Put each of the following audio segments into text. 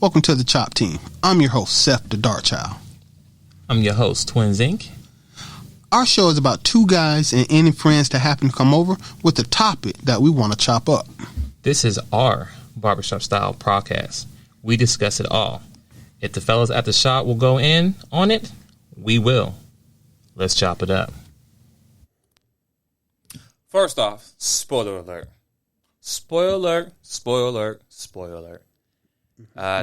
Welcome to the Chop Team. I'm your host, Seth the Dart Child. I'm your host, Twins Inc. Our show is about two guys and any friends that happen to come over with a topic that we want to chop up. This is our Barbershop style podcast. We discuss it all. If the fellas at the shop will go in on it, we will. Let's chop it up. First off, spoiler alert. Spoiler alert, spoiler alert, spoiler alert.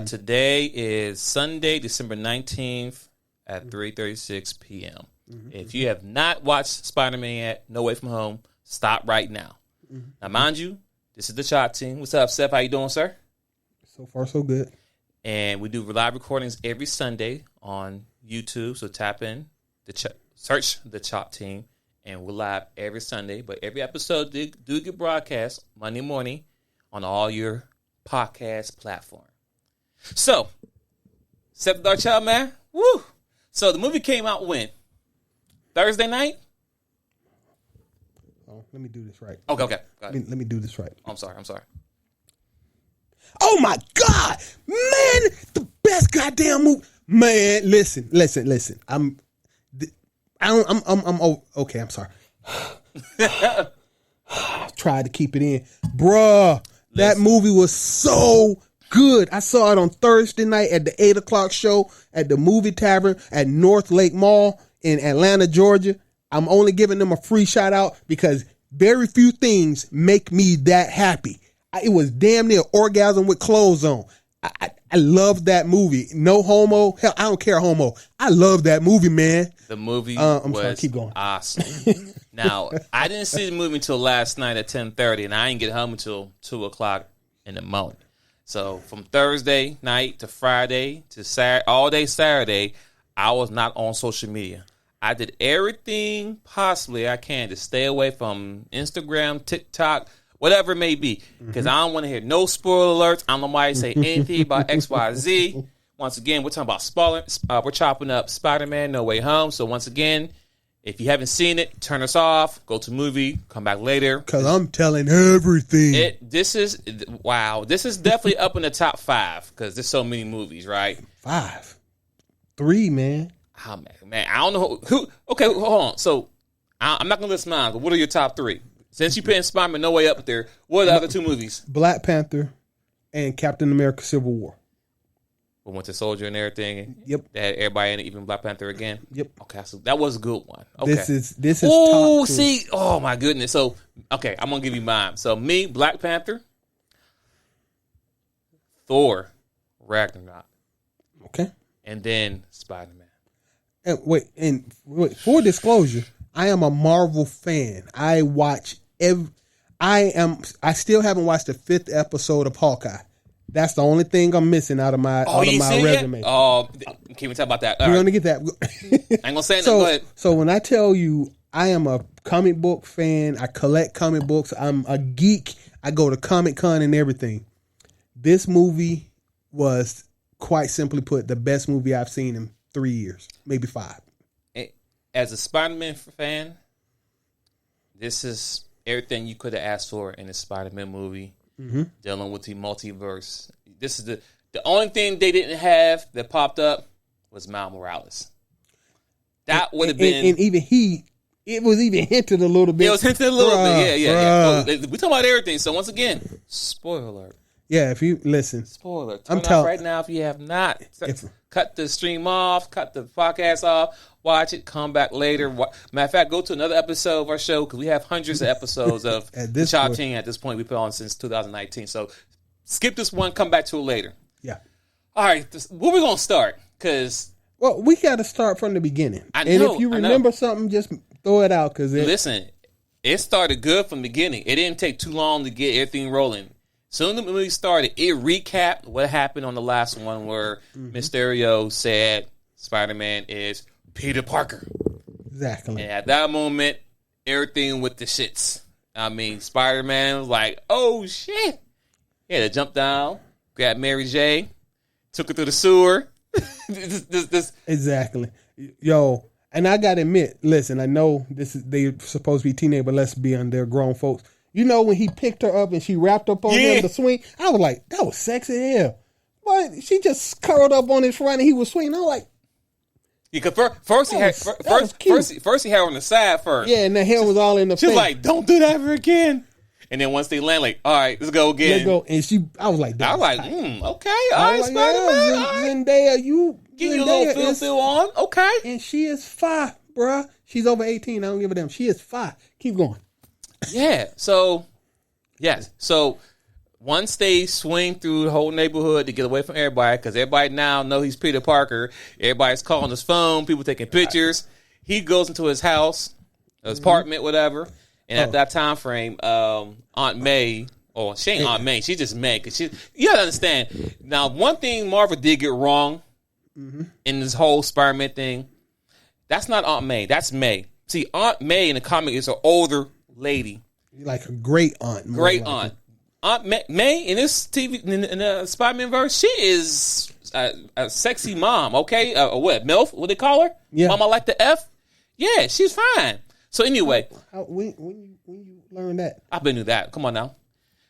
Today is Sunday, December 19th at 3:36 p.m. If you have not watched Spider-Man yet, No Way From Home, stop right now. Now, mind you, this is the Chop Team. What's up, Seth? How you doing, sir? So far, so good. And we do live recordings every Sunday on YouTube, so tap in, search the Chop Team, and we're live every Sunday. But every episode do get broadcast Monday morning on all your podcast platforms. So, Seth the Dark Child, man. Woo! So, the movie came out when? Thursday night? Oh, let me do this right. Okay. Let me do this right. I'm sorry. Oh, my God! Man, the best goddamn movie. Man, listen. Okay, I'm sorry. Tried to keep it in. Bruh, that movie was so good. I saw it on Thursday night at the 8 o'clock show at the Movie Tavern at North Lake Mall in Atlanta, Georgia. I'm only giving them a free shout out because very few things make me that happy. It was damn near orgasm with clothes on. I love that movie. No homo. Hell, I don't care homo. I love that movie, man. The movie I'm was sorry, keep going. Awesome. Now, I didn't see the movie until last night at 10:30, and I didn't get home until 2 o'clock in the morning. So from Thursday night to Friday to Saturday, all day Saturday, I was not on social media. I did everything possibly I can to stay away from Instagram, TikTok, whatever it may be, because I don't want to hear no spoiler alerts. I don't know why I say anything about X, Y, Z. Once again, we're talking about spoilers. We're chopping up Spider-Man No Way Home. So once again, if you haven't seen it, turn us off. Go to movie. Come back later. Because I'm telling everything. This is definitely up in the top 5 because there's so many movies, right? 5. 3, man. Oh, man. I don't know who. Okay, hold on. So I'm not going to list mine, but what are your top 3? Since you putting Spider-Man No Way up there, what are the other 2 movies? Black Panther and Captain America Civil War. We Winter Soldier and everything. Yep. That had everybody in it, even Black Panther again. Yep. Okay, so that was a good one. Okay. This is oh, top 2. see, oh my goodness. So okay, I'm gonna give you mine. So me, Black Panther, Thor, Ragnarok. Okay. And then Spider-Man. And wait, full disclosure, I am a Marvel fan. I still haven't watched the 5th episode of Hawkeye. That's the only thing I'm missing out of my resume. Oh, can't even talk about that. We're gonna get that. I ain't gonna say nothing. Go ahead. So when I tell you I am a comic book fan, I collect comic books. I'm a geek. I go to Comic Con and everything. This movie was, quite simply put, the best movie I've seen in 3 years, maybe 5. As a Spider-Man fan, this is everything you could have asked for in a Spider-Man movie. Dealing with the multiverse. This is the only thing they didn't have that popped up was Miles Morales. That would have been, and even it was even hinted a little bit. It was hinted a little bit. Yeah. We talking about everything. So once again, spoiler alert. Yeah, if you listen, spoiler. Turn off right now if you have not. Cut the stream off. Cut the podcast off. Watch it. Come back later. Matter of fact, go to another episode of our show because we have hundreds of episodes of the Chop Team at this point. We put on since 2019. So skip this one. Come back to it later. Yeah. All right. Where we gonna start? Because we got to start from the beginning. And if you remember something, just throw it out. Listen, it started good from the beginning. It didn't take too long to get everything rolling. Soon the movie started, it recapped what happened on the last one where Mysterio said Spider-Man is Peter Parker. Exactly. And at that moment, everything with the shits. I mean, Spider-Man was like, oh, shit. He had to jump down, grab Mary J., took her through the sewer. Exactly. Yo, and I got to admit, listen, I know they're supposed to be teenagers, but let's be on, they're grown folks. You know when he picked her up and she wrapped up on him to swing? I was like, that was sexy as hell. But she just curled up on his front and he was swinging. I'm like, first he had her on the side first. Yeah, and the hair was all in the face. She was like, "Don't do that ever again." And then once they land, like, "All right, let's go again." Let's go. And I was like, okay, all right, Spider-Man. Zendaya, you get your little feel on, okay? And she is 5, bruh. She's over 18. I don't give a damn. She is 5. Keep going. Yeah. So, yes. So. Once they swing through the whole neighborhood to get away from everybody, because everybody now know he's Peter Parker. Everybody's calling his phone. People taking pictures. He goes into his house, his apartment, whatever. And at that time frame, Aunt May, she ain't Aunt May. She's just May. Cause you gotta understand. Now, one thing Marvel did get wrong in this whole Spider-Man thing, that's not Aunt May. That's May. See, Aunt May in the comic is an older lady. Like a great aunt. Great aunt. Aunt May in this TV in the Spider-Man verse, she is a sexy mom. Okay, what MILF? What they call her? Yeah, Mama like the F. Yeah, she's fine. So anyway, when you learn that, I've been knew that. Come on now.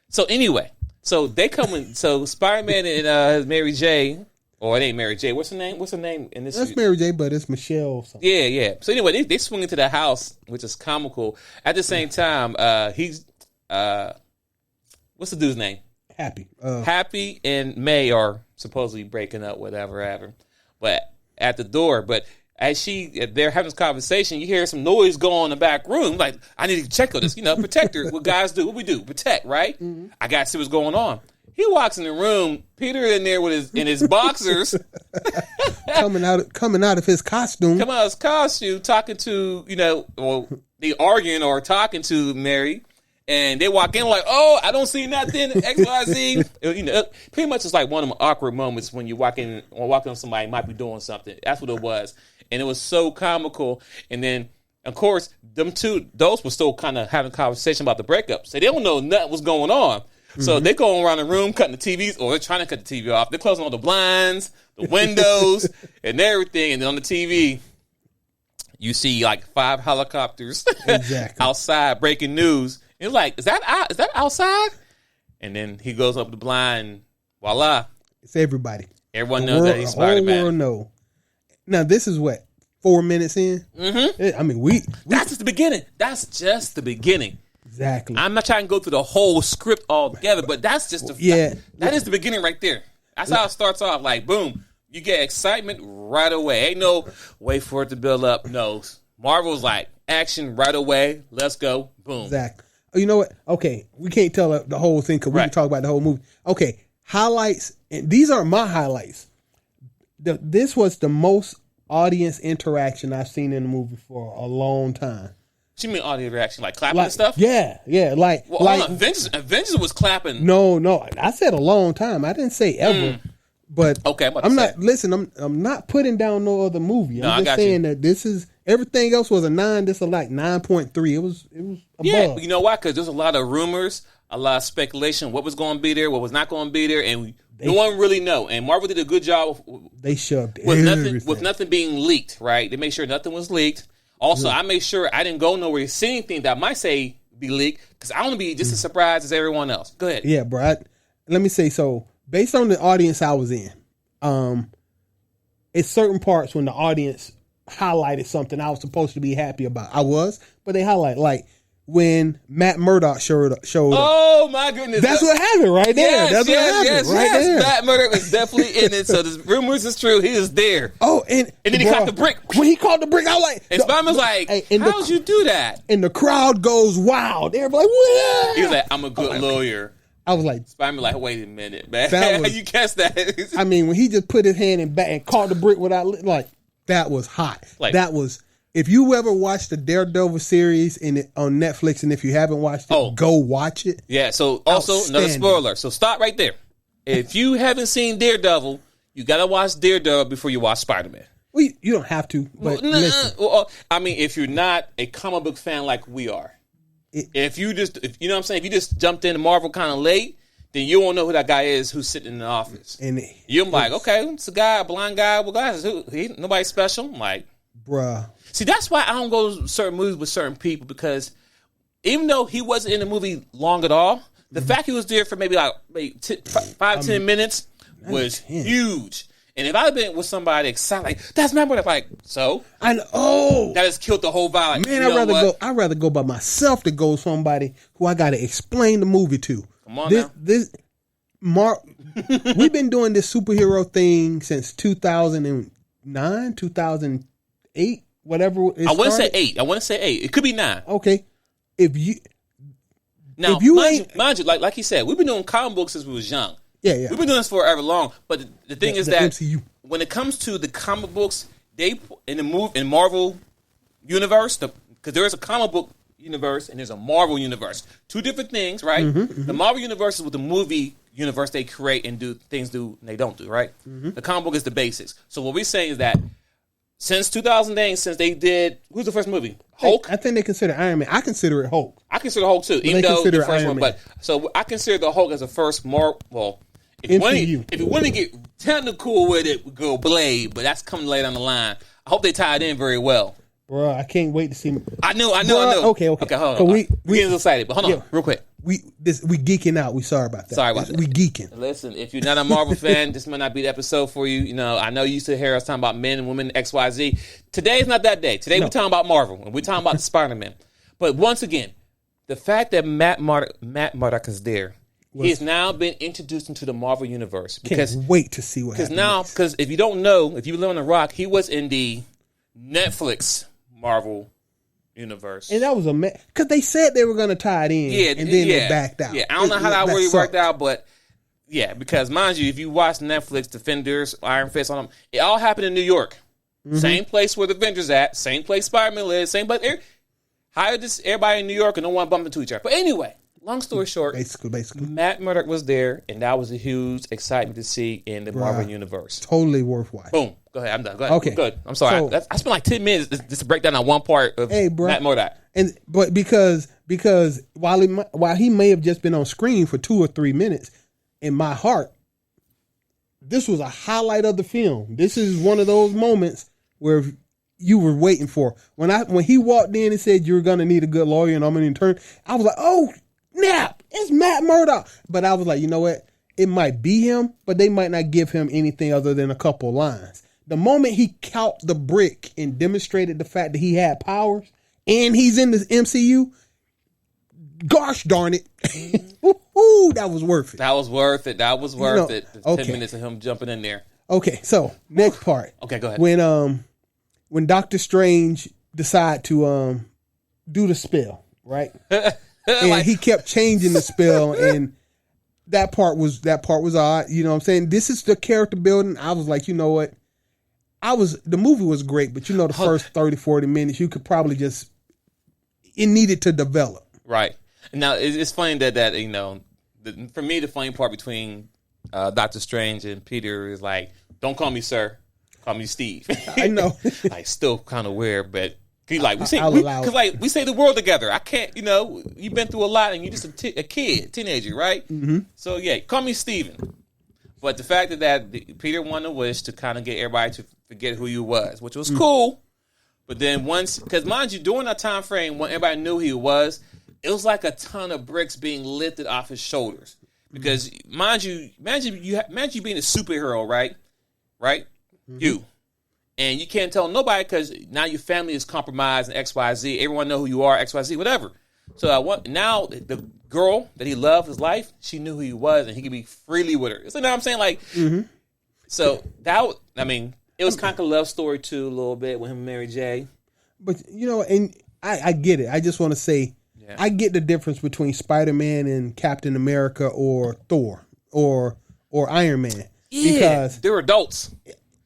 So anyway, so they come in. So Spider-Man and Mary J. Or it ain't Mary J. What's her name? What's her name in this? That's Mary J. But it's Michelle. Something. Yeah. So anyway, they swing into the house, which is comical. At the same time, he's. What's the dude's name? Happy. Happy and May are supposedly breaking up, whatever. But at the door, as they're having this conversation, you hear some noise go on in the back room. Like, I need to check on this. Protect her. What guys do? What we do? Protect, right? Mm-hmm. I got to see what's going on. He walks in the room. Peter in there with his boxers, coming out of his costume. Coming out of his costume, talking to they arguing or talking to Mary. And they walk in like, oh, I don't see nothing, X, Y, Z. Pretty much it's like one of them awkward moments when you walk in on somebody who might be doing something. That's what it was. And it was so comical. And then, of course, those were still kind of having a conversation about the breakup. So they don't know nothing was going on. Mm-hmm. So they go around the room cutting the TVs, or they're trying to cut the TV off. They're closing all the blinds, the windows, and everything. And then on the TV, you see like 5 helicopters outside breaking news. It's like, is that outside? And then he goes up the blind, and voila. It's everybody. Everyone knows that he's Spider-Man. The whole world know. Now, this is what, 4 minutes in? Mm-hmm. I mean, we that's just the beginning. That's just the beginning. Exactly. I'm not trying to go through the whole script all together, but that's just that is the beginning right there. That's how it starts off. Like, boom, you get excitement right away. Ain't no wait for it to build up. No. Marvel's like, action right away. Let's go. Boom. Exactly. You know what? Okay, we can't tell the whole thing because we can talk about the whole movie. Okay, highlights, and these aren't my highlights. This was the most audience interaction I've seen in a movie for a long time. She mean audience reaction, like clapping and stuff? Yeah. Like Avengers was clapping. No, I said a long time. I didn't say ever. But okay, I'm not. Listen, I'm not putting down no other movie. I'm just saying that this is everything else was a 9. This is like 9.3. It was above. Yeah, you know why? Because there's a lot of rumors, a lot of speculation. What was going to be there, what was not going to be there, and no one really know. And Marvel did a good job. They shoved with nothing being leaked. Right? They made sure nothing was leaked. Also, I made sure I didn't go nowhere to see anything that might say be leaked because I want to be just as surprised as everyone else. Go ahead. Yeah, bro. Let me say so. Based on the audience I was in, it's certain parts when the audience highlighted something I was supposed to be happy about. I was, but they highlight like when Matt Murdock showed up. Oh my goodness, that's what happened right there. That's what happened right there. Matt Murdock was definitely in it. So the rumors is true. He is there. Oh, and then he caught the brick. When he caught the brick, I was like, and Spider-Man's like, how'd you do that? And the crowd goes wild. They're like, what? He was like, I'm a good lawyer. I was like, Spider-Man like, wait a minute, man. You catch that? I mean, when he just put his hand in back and caught the brick without, like, that was hot. Like, that was, if you ever watched the Daredevil series on Netflix, and if you haven't watched it, go watch it. Yeah, so also, another spoiler. So stop right there. If you haven't seen Daredevil, you got to watch Daredevil before you watch Spider-Man. Well, you don't have to, but listen. Well, I mean, if you're not a comic book fan like we are, if you know what I'm saying, if you just jumped into Marvel kind of late, then you won't know who that guy is who's sitting in the office. And you're like, okay, it's a guy, a blind guy with glasses. Nobody special. I'm like, bruh. See, that's why I don't go to certain movies with certain people, because even though he wasn't in the movie long at all, the fact he was there for maybe 5-10 minutes was huge. And if I'd been with somebody excited, like, that's Matt Murdock, like, so? I know. That has killed the whole vibe. Like, man, I'd rather go by myself than go with somebody who I got to explain the movie to. Come on now. We've been doing this superhero thing since 2009, 2008, whatever. I want to say 8. It could be 9. Okay. If you mind you, like he said, we've been doing comic books since we was young. Yeah. We've been doing this forever long. But the thing is that MCU. When it comes to the comic books, they in Marvel universe, because there is a comic book universe and there's a Marvel universe. 2 different things, right? The Marvel universe is with the movie universe they create and do things they don't do, right? The comic book is the basics. So what we're saying is that since 2008, since they did, who's the first movie? Hulk? I think they consider Iron Man. I consider it Hulk. I consider Hulk too, even though the first one. But so I consider the Hulk as the first if you want to get technical with it, we go Blade, but that's coming later down the line. I hope they tie it in very well. Bro, I can't wait to see. I know. Okay, hold on. So we getting excited, but hold on, real quick. We geeking out. We sorry about that. Sorry about that. We geeking. Listen, if you're not a Marvel fan, this might not be the episode for you. You know, I know you used to hear us talking about men and women, XYZ. Today is not that day. Today we're talking about Marvel, and we're talking about the Spider-Man. But once again, the fact that Matt Murdock is there, he has now been introduced into the Marvel universe. Can't wait to see what happens. Because if you don't know, if you live on the rock, he was in the Netflix Marvel universe. And that was because they said they were going to tie it in, and then they backed out. Yeah, I don't know how that really worked out, but yeah, because mind you, if you watch Netflix, Defenders, Iron Fist, on them, it all happened in New York. Same place where the Avengers at, same place Spider-Man lives, same place. Hired everybody in New York and no one bumped into each other. But anyway, long story short, basically, Matt Murdock was there, and that was a huge excitement to see in the Marvel universe. Totally worthwhile. Boom. Go ahead. I'm done. Go ahead. Okay. Good. I'm sorry. I spent like 10 minutes just to break down that one part of Matt Murdock. But because while he may have just been on screen for 2 or 3 minutes, in my heart, this was a highlight of the film. This is one of those moments where you were waiting for. When he walked in and said, "You're gonna need a good lawyer," and I'm gonna turn, I was like, "Oh, snap! It's Matt Murdock." But I was like, you know what? It might be him, but they might not give him anything other than a couple lines. The moment he caught the brick and demonstrated the fact that he had powers, and he's in the MCU, gosh darn it. Ooh, that was worth it. That was worth it. The 10 minutes of him jumping in there. Okay, so next part. Okay, go ahead. When Doctor Strange decided to do the spell, right? And he kept changing the spell, and that part was odd. You know what I'm saying? This is the character building. I was like, you know what? The movie was great, but the first 30, 40 minutes, you could probably it needed to develop. Right. Now, it's funny that for me, the funny part between Doctor Strange and Peter is like, don't call me sir, call me Steve. I know. Like, still kind of weird, but we say the world together. I can't, you've been through a lot and you're just a teenager, right? Mm-hmm. So yeah, call me Steven. But the fact that Peter wanted a wish to kind of get everybody to forget who he was, which was cool. But then because mind you, during that time frame when everybody knew who he was, it was like a ton of bricks being lifted off his shoulders. Because mind you being a superhero, right? Right? Mm-hmm. You. And you can't tell nobody because now your family is compromised and XYZ. Everyone know who you are, XYZ, whatever. So now the girl that he loved his life, she knew who he was and he could be freely with her. So now I'm saying so it was kind of a love story too a little bit with him and Mary J. But and I get it. I just want to say I get the difference between Spider-Man and Captain America or Thor or Iron Man. Yeah, because they're adults.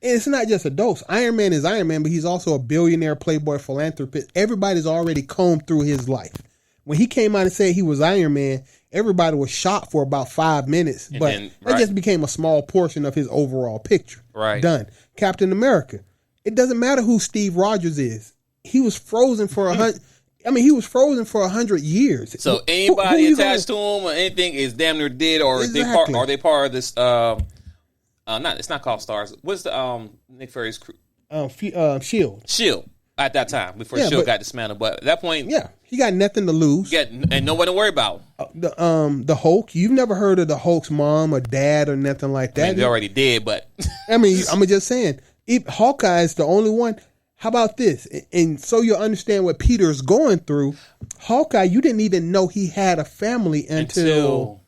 It's not just adults. Iron Man is Iron Man, but he's also a billionaire, playboy, philanthropist. Everybody's already combed through his life. When he came out and said he was Iron Man, everybody was shocked for about 5 minutes, but that just became a small portion of his overall picture. Right. Done. Captain America. It doesn't matter who Steve Rogers is. He was frozen for 100. He was frozen for 100 years. So anybody attached to him or anything is damn near dead, or exactly. Are they part of this? It's not called Stars. What's the Nick Fury's crew? Shield. Shield. at that time before Yeah, Shield but- got dismantled. But at that point, Yeah, he got nothing to lose. and no one to worry about. The Hulk. You've never heard of the Hulk's mom or dad or nothing like that. I mean, they already did, but I mean, I'm just saying, Hawkeye is the only one. How about this? And so you'll understand what Peter's going through. Hawkeye, you didn't even know he had a family until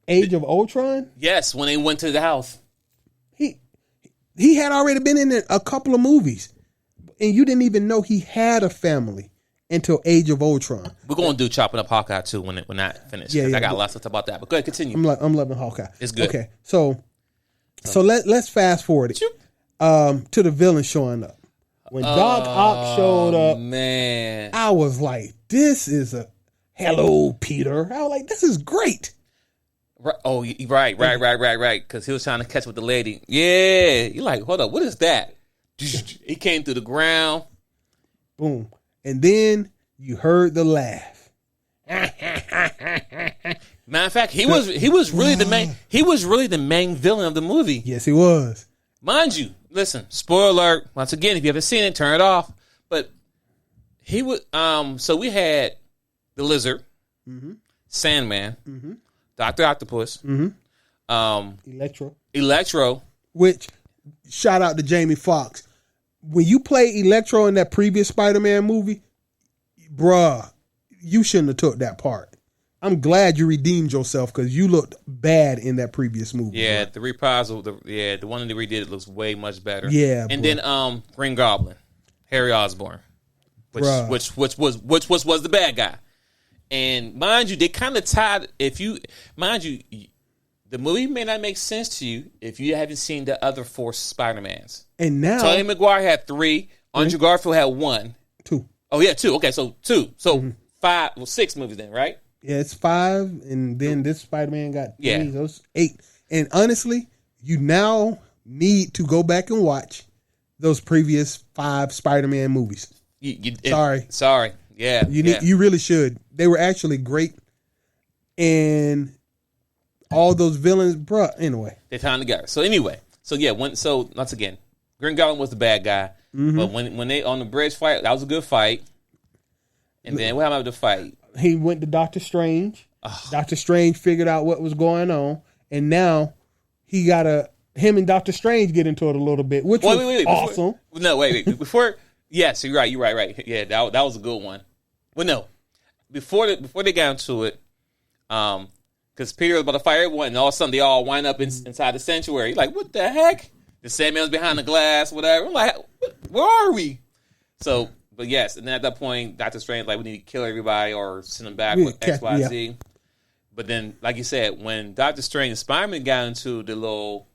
Age of Ultron. Yes, when they went to the house. He had already been in a couple of movies, and you didn't even know he had a family until Age of Ultron. We're going to do Chopping Up Hawkeye too when that finishes. Yeah, I got lots to talk about that. But go ahead, continue. I'm loving Hawkeye. It's good. Okay, so let's fast forward it to the villain showing up. When Doc Ock showed up, man, I was like, "This is a hello, Peter." I was like, "This is great." Right. Oh, right. Because he was trying to catch with the lady. Yeah, you're like, hold up, what is that? He came through the ground. Boom, and then you heard the laugh. Matter of fact, he was really the main. He was really the main villain of the movie. Yes, he was. Mind you, listen, spoiler alert. Once again, if you haven't seen it, turn it off. But he was. So we had the Lizard, Sandman, Dr. Octopus, Electro. Which, shout out to Jamie Foxx. When you play Electro in that previous Spider-Man movie, bruh, you shouldn't have took that part. I'm glad you redeemed yourself because you looked bad in that previous movie. Yeah, bro. the reprisal. The one that they redid it looks way much better. Yeah, and bro. then Green Goblin, Harry Osborn, which Bruh. was the bad guy. And mind you, they kind of tied. The movie may not make sense to you if you haven't seen the other 4 Spider-Mans. And now Tobey Maguire had 3. Andrew Garfield had 1. 2. Oh yeah, 2. Okay, so 2. So 5. Well, 6 movies then, right? Yeah, it's 5, and then this Spider-Man got 3. Yeah. Those 8. And honestly, you now need to go back and watch those previous 5 Spider-Man movies. Sorry. Yeah, You really should. They were actually great, and all those villains, bruh. Anyway, they tied together. So anyway, once again, Green Goblin was the bad guy, but when they on the bridge fight, that was a good fight. And then what happened with the fight? he went to Doctor Strange. Doctor Strange figured out what was going on, and now him and Doctor Strange get into it a little bit, which was awesome. Before, yes, you're right. Yeah, that was a good one. Well, no, before they got into it, because Peter was about to fire everyone, and all of a sudden they all wind up inside the sanctuary. Like, what the heck? The Sandman's behind the glass, whatever. I'm like, where are we? So, but yes, and then at that point, Doctor Strange like, we need to kill everybody or send them back with X, Y, Z. But then, like you said, when Doctor Strange and Spider-Man got into the little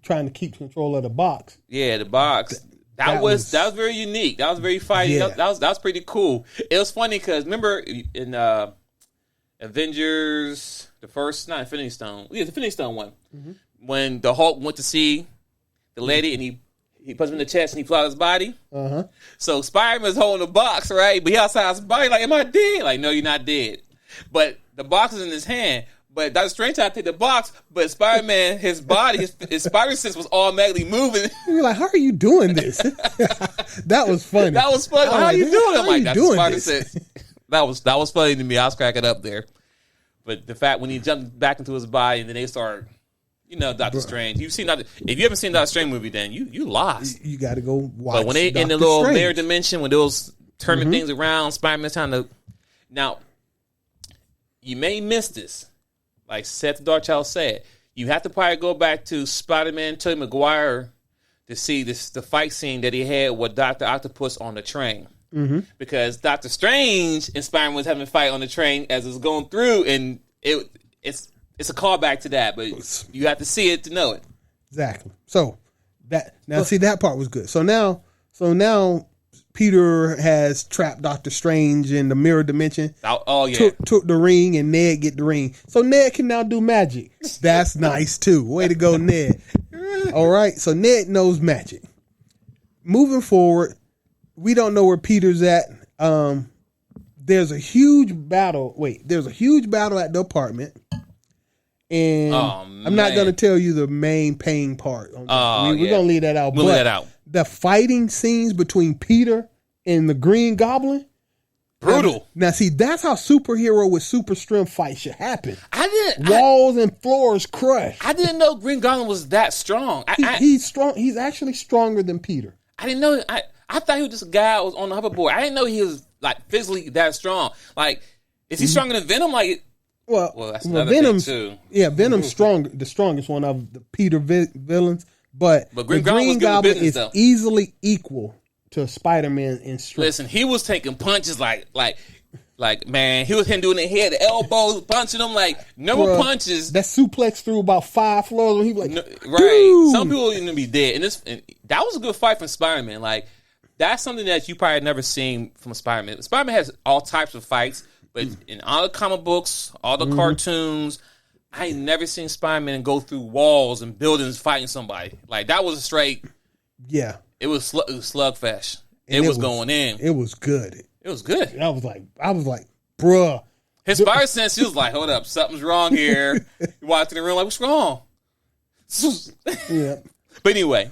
trying to keep control of the box. Yeah, the box. That was very unique. That was very fighting. Yeah. That was pretty cool. It was funny because remember in Avengers, not Infinity Stone. Yeah, the Infinity Stone one. Mm-hmm. When the Hulk went to see the lady and he puts him in the chest and he flies his body. Uh-huh. So Spider-Man's holding the box, right? But he outside his body like, am I dead? Like, no, you're not dead. But the box is in his hand. But Doctor Strange tried to take the box, but Spider-Man, his body, his spider sense was automatically moving. You're like, how are you doing this? That was funny. That was funny. How are you doing? I'm like, that's spider this? sense. That was funny to me. I was cracking up there. But the fact when he jumped back into his body and then they start, Doctor Strange. If you haven't seen Doctor Strange movie, then you lost. You got to go watch. But when they in the little layer dimension, when those turning things around, Spider-Man's trying to. Now, you may miss this. Like Seth the Darkchild said, you have to probably go back to Spider-Man, Tobey Maguire to see the fight scene that he had with Dr. Octopus on the train. Mm-hmm. Because Doctor Strange and Spider-Man was having a fight on the train as it's going through, and it's a callback to that, but you have to see it to know it. Exactly. So that part was good. So now Peter has trapped Doctor Strange in the mirror dimension. Oh yeah. Took the ring and Ned get the ring. So Ned can now do magic. That's nice too. Way to go, Ned. All right. So Ned knows magic. Moving forward, we don't know where Peter's at. There's a huge battle. There's a huge battle at the apartment. And I'm not going to tell you the main pain part. We're going to leave that out. We'll leave that out. The fighting scenes between Peter and the Green Goblin. Brutal. Now, see, that's how superhero with super strength fight should happen. I didn't. Walls and floors crushed. I didn't know Green Goblin was that strong. He's strong. He's actually stronger than Peter. I didn't know. I thought he was just a guy who was on the hoverboard. I didn't know he was like physically that strong. Like, is he stronger than Venom? Like, well, that's another Venom's thing too. Yeah, Venom's strong, the strongest one of the Peter villains. But Green Green Goblin business, is though. Easily equal to Spider-Man in strength. Listen, he was taking punches like man, he was him doing it head, the elbows, punching them like no punches. That suplex through about 5 floors when he was like, right. Dude. Some people even be dead, and that was a good fight from Spider-Man. Like, that's something that you probably never seen from Spider-Man. Spider-Man has all types of fights, but in all the comic books, all the cartoons, I ain't never seen Spider-Man go through walls and buildings fighting somebody. Like, that was a straight. Yeah, it was slugfest. It was going in. It was good. It was good. And I was like, bruh. His spider sense, he was like, hold up, something's wrong here. He walked in the room like, what's wrong? Yeah. But anyway,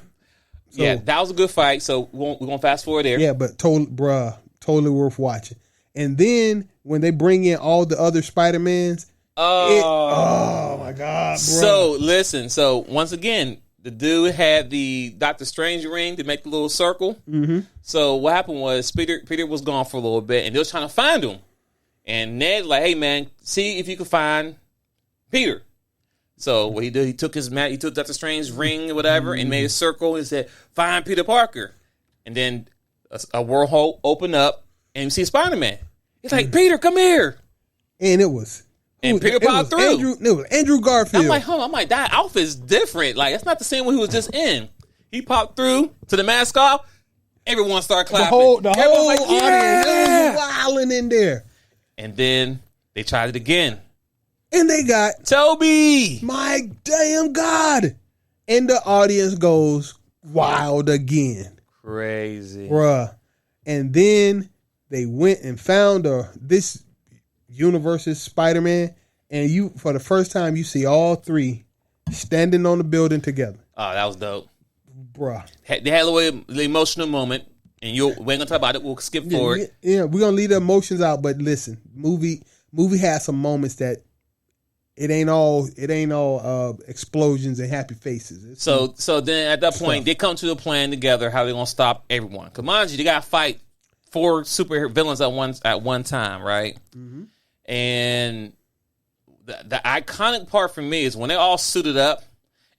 yeah, that was a good fight. So we're going to fast forward there. Yeah, but totally worth watching. And then when they bring in all the other Spider-Mans, oh my God, bruh. So listen, once again, the dude had the Doctor Strange ring to make the little circle. Mm-hmm. So what happened was Peter was gone for a little bit, and they was trying to find him. And Ned like, hey man, see if you can find Peter. So what he did, he took Doctor Strange's ring or whatever, and made a circle and said, find Peter Parker. And then a wormhole opened up, and you see Spider-Man. He's like, Peter, come here. And it was. And Peter popped through. It was Andrew Garfield. I'm like, that outfit's different. Like, it's not the same one he was just in. He popped through to the mask off. Everyone started clapping. The whole like, audience was wilding in there. And then they tried it again. And they got Toby. My damn God. And the audience goes wild again. Crazy. Bruh. And then they went and found this universe's Spider-Man, and for the first time you see all three standing on the building together. Oh, that was dope, bruh. They had a little emotional moment, and we ain't gonna talk about it. We'll skip forward. Yeah, we're gonna leave the emotions out. But listen, movie has some moments that it ain't all explosions and happy faces. So then at that point they come to a plan together how they're gonna stop everyone. Because mind you, they gotta fight 4 super villains at one time, right? Mm-hmm. And the iconic part for me is when they all suited up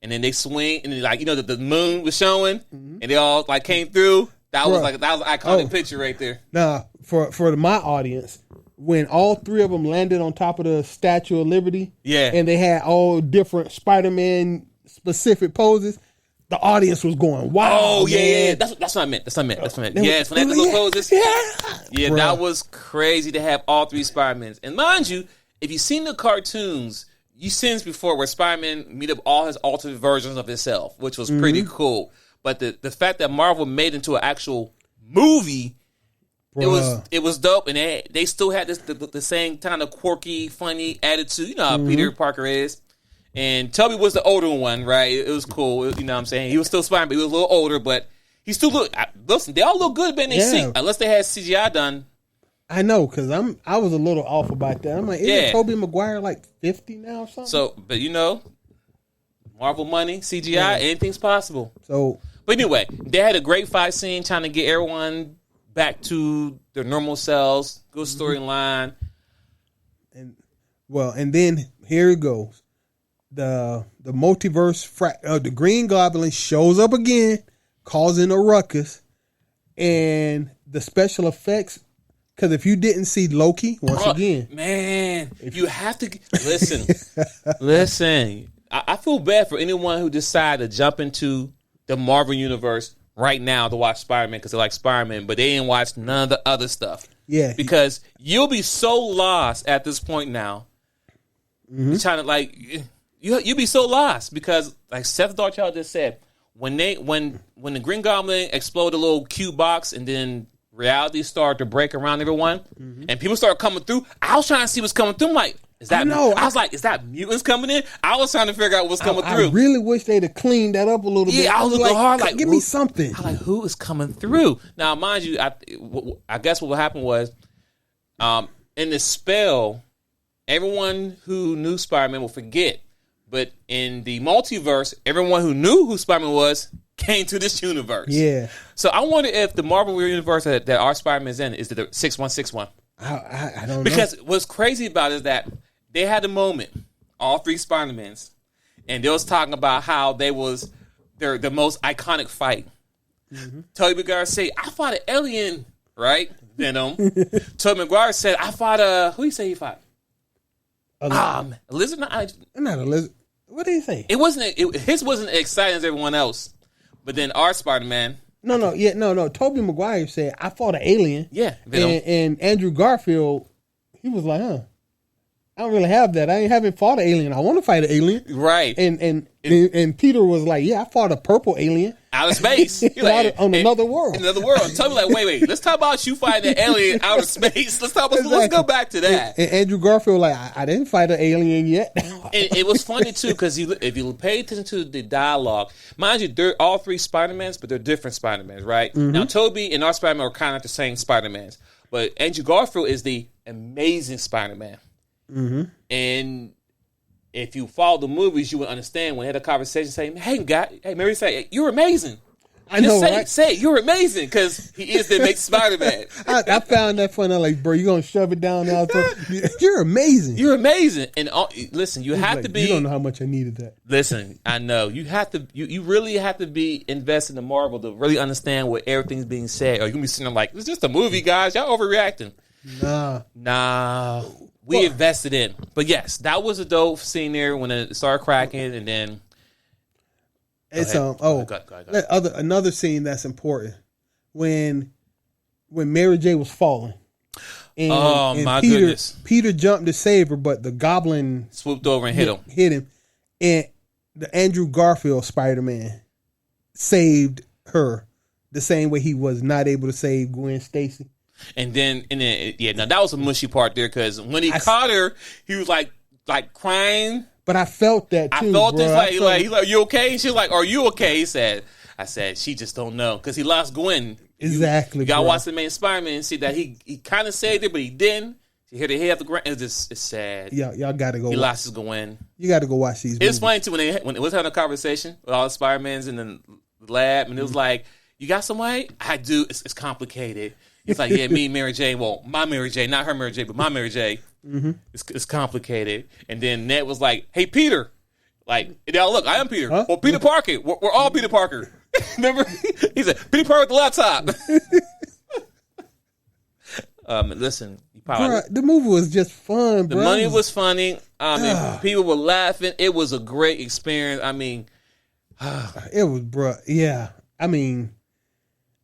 and then they swing and like, the moon was showing and they all like came through. That was an iconic picture right there. Now, for my audience, when all 3 of them landed on top of the Statue of Liberty, and they had all different Spider-Man specific poses, the audience was going, wow. Oh, yeah. That's what I meant. Yes, when they had the little poses. Yeah, Bruh. That was crazy to have all 3 Spider-Mans. And mind you, if you've seen the cartoons, you've seen this before where Spider-Man meet up all his alternate versions of himself, which was pretty cool. But the fact that Marvel made it into an actual movie, it was dope. And they still had the same kind of quirky, funny attitude. You know how Peter Parker is. And Toby was the older one, right? It was cool. You know what I'm saying? He was still Spider-Man, but he was a little older, but he still looked... Listen, they all look good being they see. Unless they had CGI done. I know, because I was a little off about that. I'm like, isn't Tobey Maguire like 50 now or something? So, but Marvel money, CGI, anything's possible. But anyway, they had a great fight scene trying to get everyone back to their normal selves. Good storyline. And then here it goes. The multiverse, the Green Goblin shows up again, causing a ruckus, and the special effects. Because if you didn't see Loki, once again, man, you have to listen. I feel bad for anyone who decided to jump into the Marvel universe right now to watch Spider-Man because they like Spider-Man, but they didn't watch none of the other stuff. Yeah, because you'll be so lost at this point now. You're trying to You'd be so lost because, like Seth Darchild just said, when the Green Goblin exploded a little cube box and then reality started to break around everyone and people started coming through, I was trying to see what's coming through. I'm like, Is that? I was like, is that mutants coming in? I was trying to figure out what's coming through. I really wish they'd have cleaned that up a little bit. Yeah, I was looking hard, like, give me something. I was like, who is coming through? Now, mind you, I guess what happened was, in the spell, everyone who knew Spider-Man will forget. But in the multiverse, everyone who knew who Spider-Man was came to this universe. Yeah. So I wonder if the Marvel universe that our Spider-Man's in is the 6161. I don't know. Because what's crazy about it is that they had a moment, all three Spider-Mans, and they was talking about how the most iconic fight. Mm-hmm. Tobey Maguire said, I fought an alien, right? Venom. Tobey Maguire said, I fought who you say he fought? A lizard? Not a lizard. What did he say? His wasn't as exciting as everyone else. But then our Spider-Man. No. Tobey Maguire said, I fought an alien. Yeah. And Andrew Garfield, he was like, I don't really have that. I haven't fought an alien. I want to fight an alien. Right. And Peter was like, yeah, I fought a purple alien. Out of space. On another world. Another world. Tell me like, wait. Let's talk about you fighting an alien out of space. Let's go back to that. And Andrew Garfield like, I didn't fight an alien yet. It was funny too, because if you pay attention to the dialogue, mind you, they're all three Spider-Mans, but they're different Spider-Mans, right? Mm-hmm. Now, Tobey and our Spider-Man are kind of the same Spider-Mans, but Andrew Garfield is the amazing Spider-Man. Mm-hmm. And if you follow the movies, you would understand when they had a conversation saying, hey, Mary say, you're amazing. I know, right? Say, you're amazing, because he is the amazing Spider-Man. I found that funny. I'm like, bro, you going to shove it down now? You're amazing. You're amazing. And listen, you have to be. You don't know how much I needed that. Listen, I know. You have to. You really have to be invested in Marvel to really understand what everything's being said. Or you're going to be sitting there like, it's just a movie, guys. Y'all overreacting. Nah. We invested in. But yes, that was a dope scene there when it started cracking, and then it's go ahead. Another scene that's important when Mary J was falling. And my Peter, goodness. Peter jumped to save her, but the goblin swooped over and hit him. And the Andrew Garfield Spider-Man saved her the same way he was not able to save Gwen Stacy. And then, now that was a mushy part there, because when he caught her, he was like crying. But I felt that too. I felt this he's like, you okay? And she's like, are you okay? I said, she just don't know, because he lost Gwen. Exactly. You gotta watch the main Spider-Man and see that he kind of saved it, but he didn't. You hear the head of the ground. It's sad. Yeah, y'all gotta go. He lost his Gwen. You gotta go watch these. It's funny too when it was having a conversation with all the Spider-Mans in the lab, and it was like, you got some way? I do. It's complicated. He's like, yeah, me, Mary J. Well, my Mary J. Not her Mary J., but my Mary J. Mm-hmm. It's complicated. And then Ned was like, hey, Peter. Like, now look, I am Peter. Huh? Well, Peter Parker. We're all Peter Parker. Remember? He said, Peter Parker with the laptop. Listen. The movie was just fun, bro. The money was funny. People were laughing. It was a great experience. I mean. It was, bro. Yeah. I mean.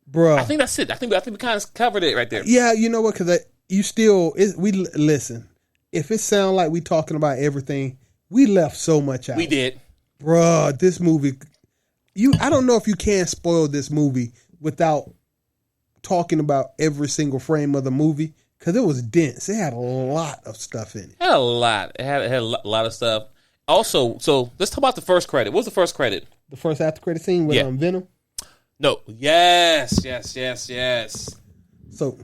Bruh. I think that's it. I think we kind of covered it right there. Yeah, you know what? Because listen. If it sounds like we talking about everything, we left so much out. We did, bruh. This movie, I don't know if you can spoil this movie without talking about every single frame of the movie, because it was dense. It had a lot of stuff in it. It had a lot. It had a lot of stuff. Also, so let's talk about the first credit. What was the first credit? The first after credit scene with Venom. No. Yes. So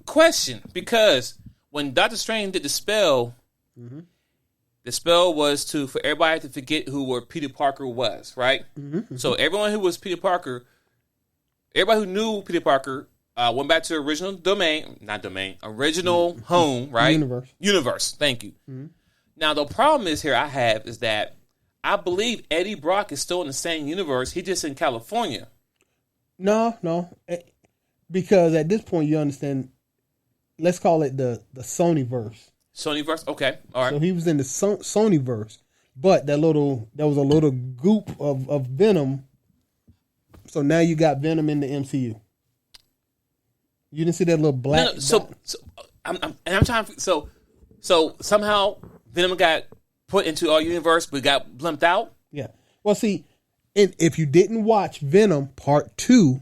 question, because when Dr. Strange did the spell, mm-hmm. the spell was for everybody to forget who Peter Parker was, right? Mm-hmm. So everyone who was Peter Parker, everybody who knew Peter Parker went back to original mm-hmm. home, right? Universe. Thank you. Mm-hmm. Now the problem is that I believe Eddie Brock is still in the same universe. He's just in California. No. Because at this point, you understand, let's call it the Sonyverse. Sonyverse? Okay. All right. So he was in the Sonyverse. But there was a little goop of Venom. So now you got Venom in the MCU. You didn't see that little black... No, I'm trying... So somehow Venom got put into our universe, but got blimped out? Yeah. Well, see, and if you didn't watch Venom Part 2...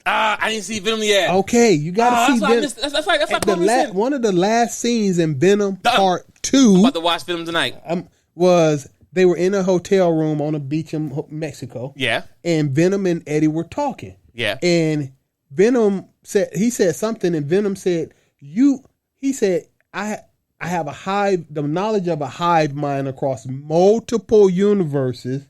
I didn't see Venom yet. Okay, you gotta see Venom. That's like one of the last scenes in Venom Part 2. I'm about to watch Venom tonight. Was they were in a hotel room on a beach in Mexico. Yeah. And Venom and Eddie were talking. Yeah. And Venom said something, and Venom said, I have the knowledge of a hive mind across multiple universes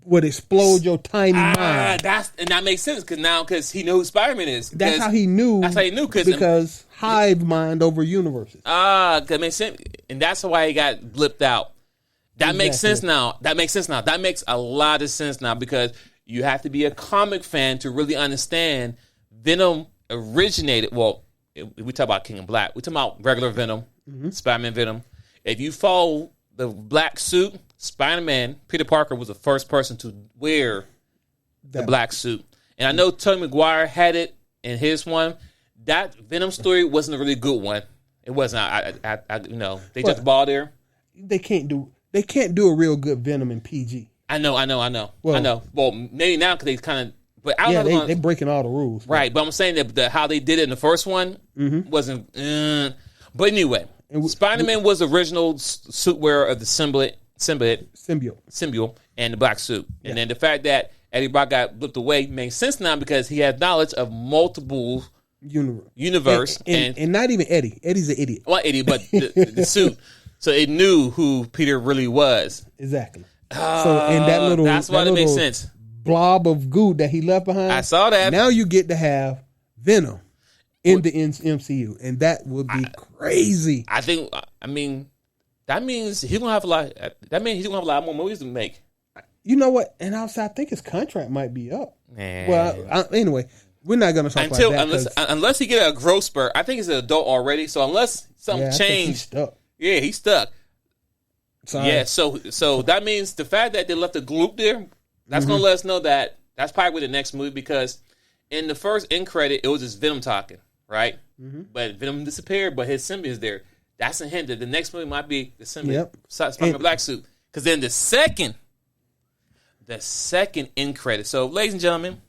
would explode your tiny mind. That makes sense because he knew who Spider-Man is. That's how he knew. That's how he knew because hive mind over universes. That makes sense, and that's why he got blipped out. That makes sense now. That makes a lot of sense now because you have to be a comic fan to really understand Venom originated. Well, we talk about King of Black. We talk about regular Venom, Spider-Man Venom. If you follow the black suit, Spider-Man, Peter Parker was the first person to wear the black suit. And I know Tobey Maguire had it in his one. That Venom story wasn't a really good one. It wasn't. They dropped the ball there. They can't do a real good Venom in PG. I know. Well, maybe now because they kind of. But I don't know. They're breaking all the rules. Right, but I'm saying that how they did it in the first one wasn't. But anyway, Spider-Man was the original suit wearer of the symbiote, and the black suit. And then the fact that Eddie Brock got blipped away makes sense now because he had knowledge of multiple universe. And not even Eddie. Eddie's an idiot. Well, Eddie, but the suit. So it knew who Peter really was. Exactly. That's why it makes sense. Blob of goo that he left behind. I saw that. Now you get to have Venom in the MCU, and that would be crazy. That means he's gonna have a lot. That means he's gonna have a lot more movies to make. You know what? And also, I think his contract might be up. Well, anyway, we're not gonna talk about that unless he get a growth spurt. I think he's an adult already. So unless something changed, he's stuck. Sorry. Yeah, so that means the fact that they left the gloop there, that's gonna let us know that that's probably with the next movie because in the first end credit it was just Venom talking, right? But Venom disappeared, but his symbiote is there. That's a hint that the next movie might be the symbiote, Spider-Man black suit. Because then the second end credit. So, ladies and gentlemen,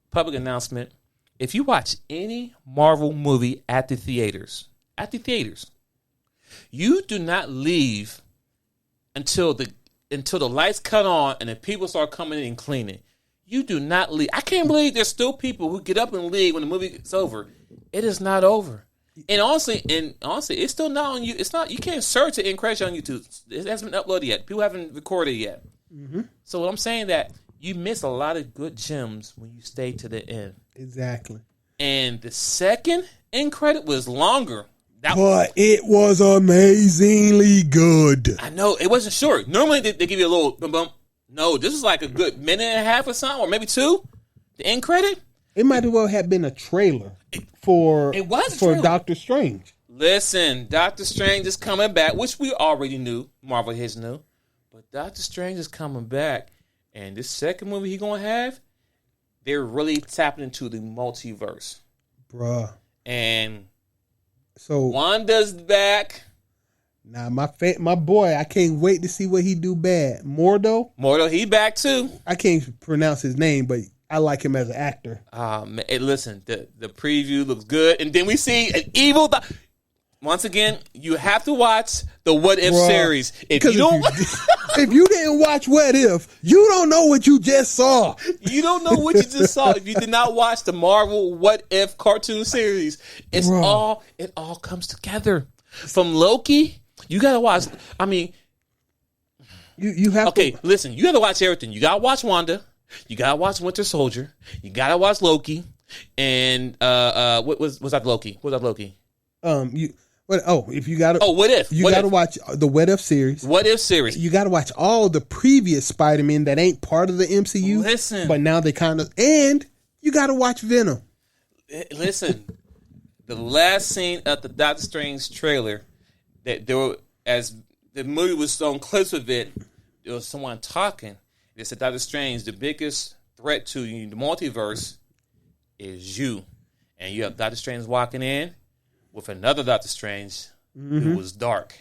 public announcement: if you watch any Marvel movie at the theaters, you do not leave until the lights cut on and the people start coming in and cleaning. You do not leave. I can't believe there's still people who get up and leave when the movie is over. It is not over. And honestly, it's still not on you. It's not. You can't search it and crash on YouTube. It hasn't been uploaded yet. People haven't recorded it yet. So I'm saying that you miss a lot of good gems when you stay to the end. Exactly. And the second end credit was longer. But it was amazingly good. I know. It wasn't short. Normally, they give you a little bump. No, this is like a good minute and a half or something, or maybe two. The end credit? It might as well have been a trailer for Doctor Strange. Listen, Doctor Strange is coming back, which we already knew. Marvel his knew. But Doctor Strange is coming back. And this second movie he's going to have, they're really tapping into the multiverse. Bruh. And so Wanda's back. Now, my boy, I can't wait to see what he do bad. Mordo, he back too. I can't pronounce his name, but I like him as an actor. Man, listen, the preview looks good, and then we see an evil. Once again, you have to watch the What If series. If you didn't watch What If, you don't know what you just saw. You don't know what you just saw if you did not watch the Marvel What If cartoon series. It all comes together. From Loki, you gotta watch. I mean, you have to. Listen, you gotta watch everything. You gotta watch Wanda. You gotta watch Winter Soldier. You gotta watch Loki. And what was that Loki? What was that Loki? If you gotta What If? You gotta watch the What If series. What If series. You gotta watch all the previous Spider-Man that ain't part of the MCU. Listen. But now they and you gotta watch Venom. Listen. The last scene of the Doctor Strange trailer, that there were, as the movie was on clips of it, there was someone talking. They said, Doctor Strange, the biggest threat to the multiverse is you. And you have Doctor Strange walking in with another Doctor Strange who was dark.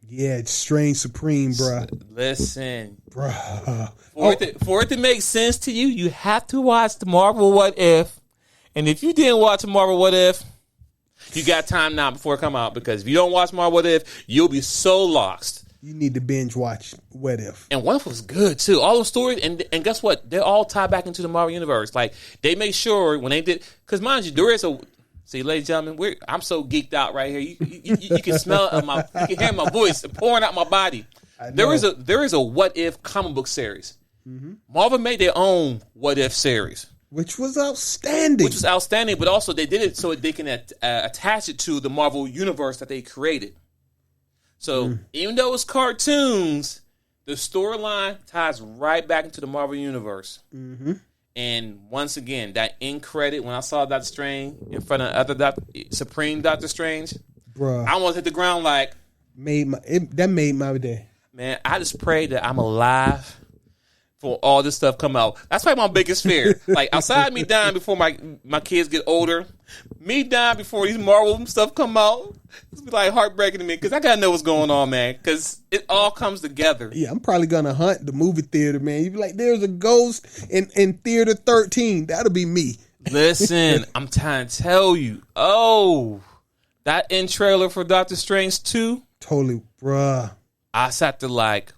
Yeah, it's Strange Supreme, bruh. Listen, Bruh. For it to make sense to you, you have to watch the Marvel What If. And if you didn't watch Marvel What If, you got time now before it come out, because if you don't watch Marvel What If, you'll be so lost. You need to binge watch What If. And What If was good too. All the stories, and guess what? They're all tied back into the Marvel universe. Like, they make sure when they did, because mind you, there is a. See, ladies and gentlemen, I'm so geeked out right here. You can smell it you can hear my voice pouring out my body. There is a What If comic book series. Mm-hmm. Marvel made their own What If series, which was outstanding. But also they did it so they can attach it to the Marvel universe that they created. So even though it's cartoons, the storyline ties right back into the Marvel universe. Mm-hmm. And once again, that end credit, when I saw Doctor Strange in front of Supreme Doctor Strange, bruh, I almost hit the ground like... that made my day. Man, I just pray that I'm alive for all this stuff come out. That's probably my biggest fear. Like, outside me dying before my kids get older, me dying before these Marvel stuff come out, it's like heartbreaking to me, because I gotta know what's going on, man, because it all comes together. Yeah, I'm probably gonna hunt the movie theater, man. You'd be like, there's a ghost in theater 13. That'll be me. Listen, I'm trying to tell you. Oh, that end trailer for Doctor Strange 2. Totally, bruh. I sat there like,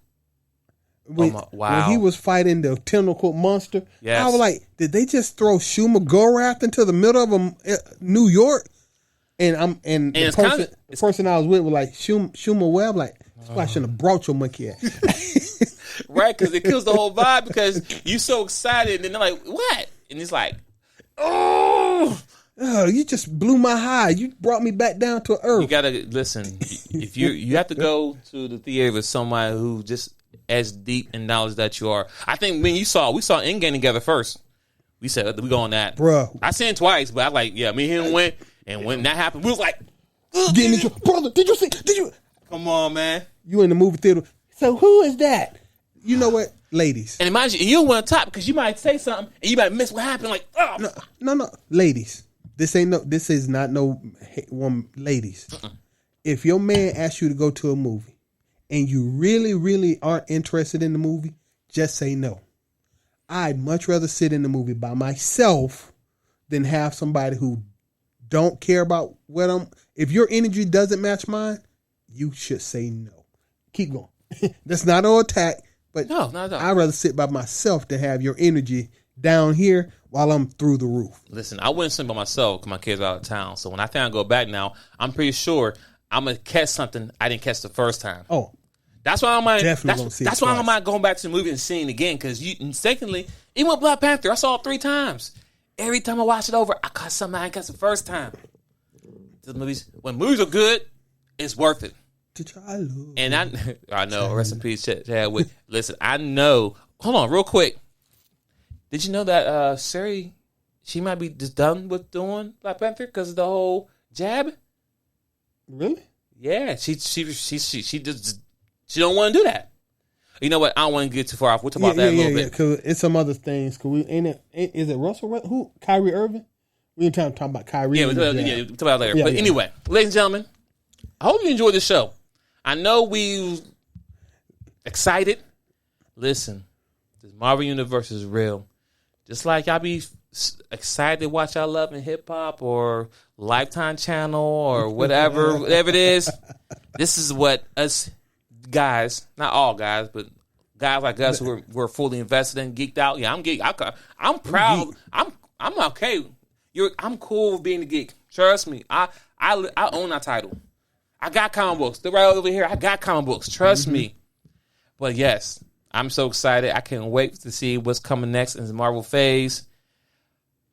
wow. When he was fighting the tentacle monster, yes. I was like, did they just throw Shuma Gorath into the middle of New York? And the person I was with was like, Shuma Webb, like, that's why I shouldn't have brought your monkey ass. Right, because it kills the whole vibe, because you're so excited, and they're like, what? And it's like, oh, you just blew my high. You brought me back down to earth. You gotta listen. If you have to go to the theater with somebody who just as deep in knowledge that you are. I think when we saw Endgame together first. We said we go on that, bro. I seen it twice, but I like, yeah, me and him went, and when that happened, we was like, brother, did you see? Did you? Come on, man. You in the movie theater? So who is that? You know what, ladies? And imagine you don't want to talk because you might say something and you might miss what happened. Like, oh. No, ladies. This is not no one. Ladies, if your man asks you to go to a movie and you really, really aren't interested in the movie, just say no. I'd much rather sit in the movie by myself than have somebody who don't care about what I'm. If your energy doesn't match mine, you should say no. Keep going. That's not an attack, but no, not at all. I'd rather sit by myself than have your energy down here while I'm through the roof. Listen, I wouldn't sit by myself because my kids are out of town. So when I think I go back now, I'm pretty sure I'm gonna catch something I didn't catch the first time. Oh, that's why I might. That's why I might going back to the movie and seeing it again. Because and secondly, even with Black Panther, I saw it 3 times. Every time I watch it over, I caught something I didn't catch the first time. When movies are good, it's worth it. And I know. Rest in peace, Chadwick. Listen, I know. Hold on, real quick. Did you know that Siri, she might be just done with doing Black Panther because of the whole jab? Really? Yeah, she just she don't want to do that. You know what? I don't want to get too far off. We'll talk about that a little bit. Because it's some other things. Is it Russell? Who? Kyrie Irving? We ain't talking about Kyrie. Yeah, we'll talk about that later. But anyway, ladies and gentlemen, I hope you enjoyed the show. I know we excited. Listen, this Marvel Universe is real. Just like y'all be excited to watch our Love and Hip Hop or Lifetime Channel or whatever it is. This is what us guys, not all guys, but guys like us who are fully invested and geeked out. Yeah, I'm geek. I'm proud. I'm okay. I'm cool with being a geek. Trust me. I own that title. I got comic books. They're right over here. I got comic books. Trust me. But yes, I'm so excited. I can't wait to see what's coming next in the Marvel phase.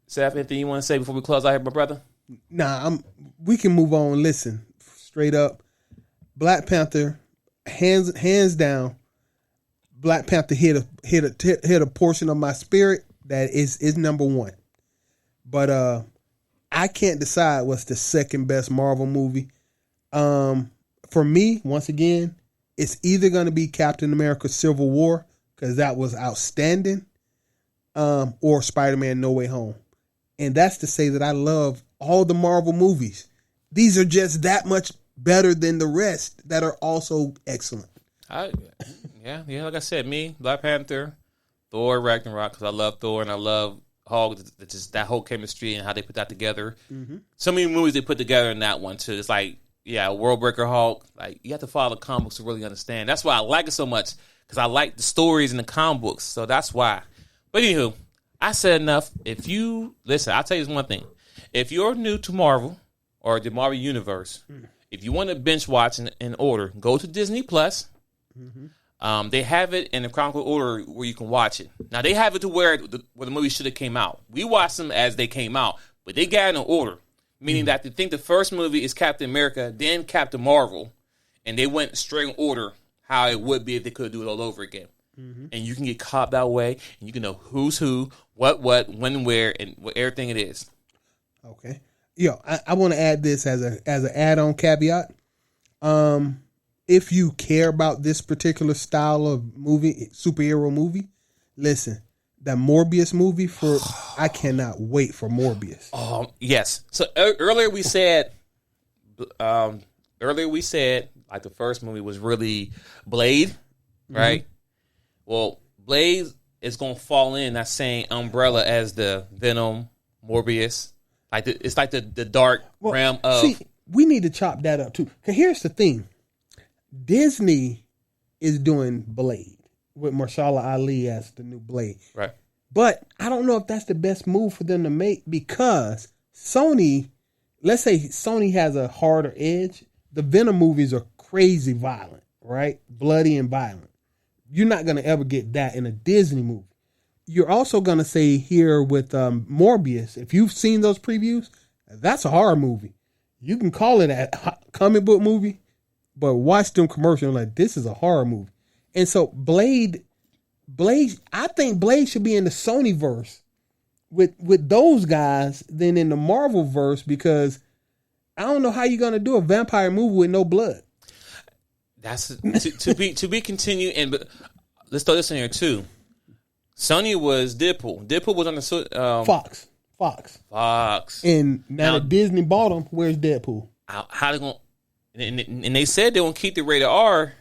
Seth, anything you want to say before we close out here, my brother? Nah, we can move on. Listen, straight up, Black Panther, hands down. Black Panther hit a portion of my spirit that is number one. But I can't decide what's the second best Marvel movie. For me, once again, it's either going to be Captain America: Civil War, because that was outstanding, or Spider-Man: No Way Home. And that's to say that I love all the Marvel movies. These are just that much better than the rest that are also excellent. Yeah. Like I said, me, Black Panther, Thor, Ragnarok, because I love Thor and I love Hulk. Just that whole chemistry and how they put that together. Mm-hmm. So many movies they put together in that one too. It's like, World Breaker Hulk. Like, you have to follow the comic books to really understand. That's why I like it so much, because I like the stories in the comic books. So that's why. But anywho, I said enough. If you listen, I'll tell you this one thing. If you're new to Marvel or the Marvel Universe, if you want to binge watch in order, go to Disney Plus. Mm-hmm. They have it in the chronological order where you can watch it. Now, they have it to where the movie should have came out. We watched them as they came out, but they got it in order, meaning that they think the first movie is Captain America, then Captain Marvel, and they went straight in order how it would be if they could do it all over again. Mm-hmm. And you can get caught that way, and you can know who's who, what, when, where, and what everything it is. Okay. I want to add this as an add-on caveat. If you care about this particular style of movie, superhero movie, listen, that Morbius movie I cannot wait for Morbius. Oh, yes. So earlier we said like the first movie was really Blade, right? Mm-hmm. Well, Blade is going to fall in that same umbrella as the Venom, Morbius. It's like the dark realm of... See, we need to chop that up too. Because here's the thing. Disney is doing Blade with Mahershala Ali as the new Blade. Right. But I don't know if that's the best move for them to make, because Sony, let's say Sony has a harder edge. The Venom movies are crazy violent, right? Bloody and violent. You're not going to ever get that in a Disney movie. You're also going to say here with Morbius, if you've seen those previews, that's a horror movie. You can call it a comic book movie, but watch them commercials like, this is a horror movie. And so Blade, I think Blade should be in the Sony verse with those guys than in the Marvel verse, because I don't know how you're going to do a vampire movie with no blood. That's to be continued. And but let's throw this in here too. Sony was Deadpool. Deadpool was on the Fox. And now that Disney bought them, where's Deadpool? How they going? And they said they won't keep the rated R.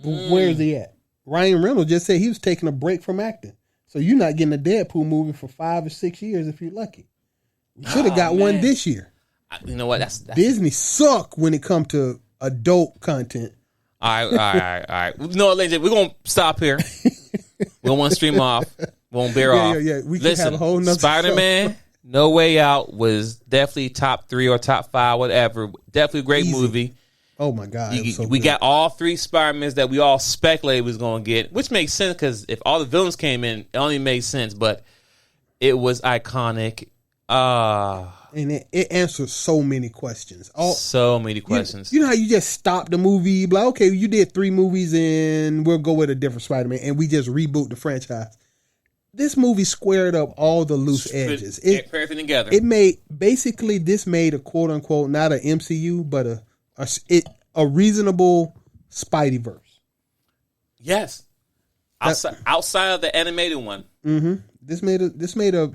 Where's he at? Ryan Reynolds just said he was taking a break from acting. So you're not getting a Deadpool movie for 5 or 6 years if you're lucky. You should have got one this year. You know what? That's Disney suck when it comes to adult content. All right. No, ladies, we're going to stop here. We don't want to stream off. We won't bear off. Yeah. We can have a whole nother Spider-Man, show. No Way Out was definitely top 3 or top 5, whatever. Definitely a great movie. Oh, my God. We got all 3 Spider-Mans that we all speculated was going to get, which makes sense because if all the villains came in, it only made sense. But it was iconic. And it answers so many questions. So many questions. You know how you just stop the movie, like, okay, you did 3 movies and we'll go with a different Spider-Man, and we just reboot the franchise. This movie squared up all the loose edges. It put everything together. This made a quote unquote, not an MCU, but a reasonable Spideyverse. Yes. Outside of the animated one. Mm-hmm. This made a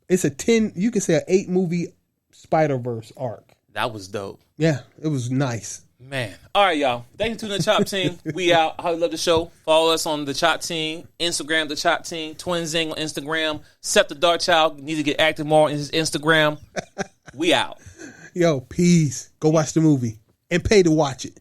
it's a 10, you could say an 8 movie Spider-Verse arc. That was dope. Yeah, it was nice. Man. All right, y'all. Thank you to the Chop Team. We out. I love the show. Follow us on the Chop Team, Instagram, the Chop Team, Twinzing on Instagram. Seth the Dark Child needs to get active more on his Instagram. We out. Yo, peace. Go watch the movie and pay to watch it.